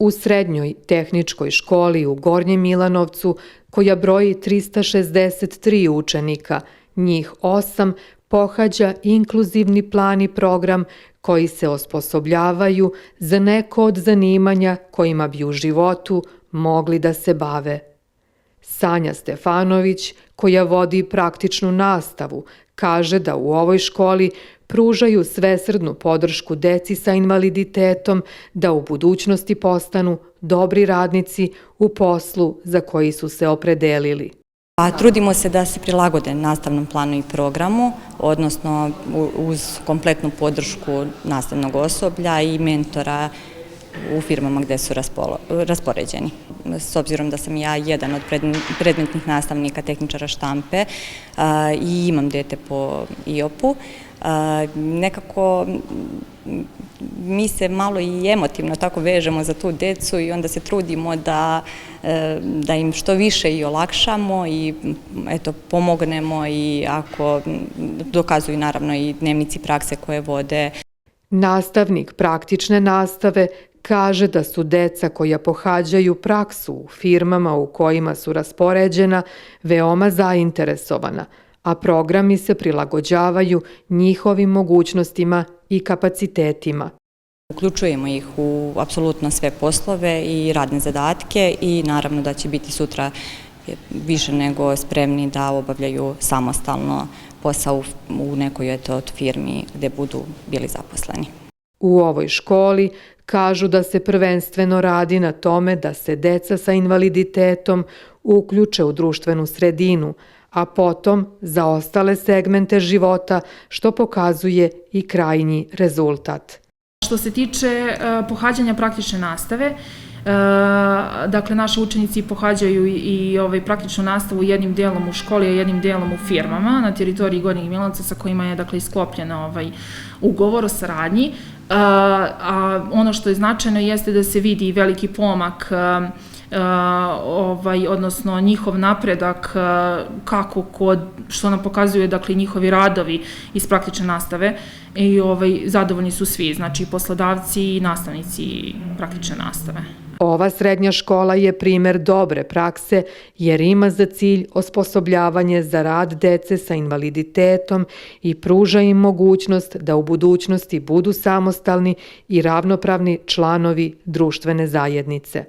U srednjoj tehničkoj školi u Gornjem Milanovcu, koja broji 363 učenika, njih 8 pohađa inkluzivni plan i program koji se osposobljavaju za neko od zanimanja kojima bi u životu mogli da se bave. Sanja Stefanović, koja vodi praktičnu nastavu, kaže da u ovoj školi pružaju svesrdnu podršku deci sa invaliditetom da u budućnosti postanu dobri radnici u poslu za koji su se opredelili. Trudimo se da se prilagode nastavnom planu i programu, odnosno uz kompletnu podršku nastavnog osoblja i mentora u firmama gde su raspoređeni. S obzirom da sam ja jedan od predmetnih nastavnika tehničara štampe i imam dete po IOP-u, nekako mi se malo i emotivno tako vežemo za tu decu i onda se trudimo da im što više i olakšamo i pomognemo i ako dokazuju naravno i dnevnici prakse koje vode. Nastavnik praktične nastave kaže da su deca koja pohađaju praksu u firmama u kojima su raspoređena veoma zainteresovana, a programi se prilagođavaju njihovim mogućnostima i kapacitetima. Uključujemo ih u apsolutno sve poslove i radne zadatke i naravno da će biti sutra više nego spremni da obavljaju samostalno posao u nekoj od firmi gde budu bili zaposleni. U ovoj školi kažu da se prvenstveno radi na tome da se deca sa invaliditetom uključe u društvenu sredinu, a potom za ostale segmente života, što pokazuje i krajnji rezultat. Što se tiče pohađanja praktične nastave, dakle, naši učenici pohađaju i praktičnu nastavu jednim delom u školi, a jednim delom u firmama na teritoriji Gornjeg Milanovca sa kojima je isklopljen ugovor o saradnji. A ono što je značajno jeste da se vidi veliki pomak, odnosno njihov napredak, kako što nam pokazuju njihovi radovi iz praktične nastave i zadovoljni su svi, znači poslodavci i nastavnici praktične nastave. Ova srednja škola je primer dobre prakse jer ima za cilj osposobljavanje za rad dece sa invaliditetom i pruža im mogućnost da u budućnosti budu samostalni i ravnopravni članovi društvene zajednice.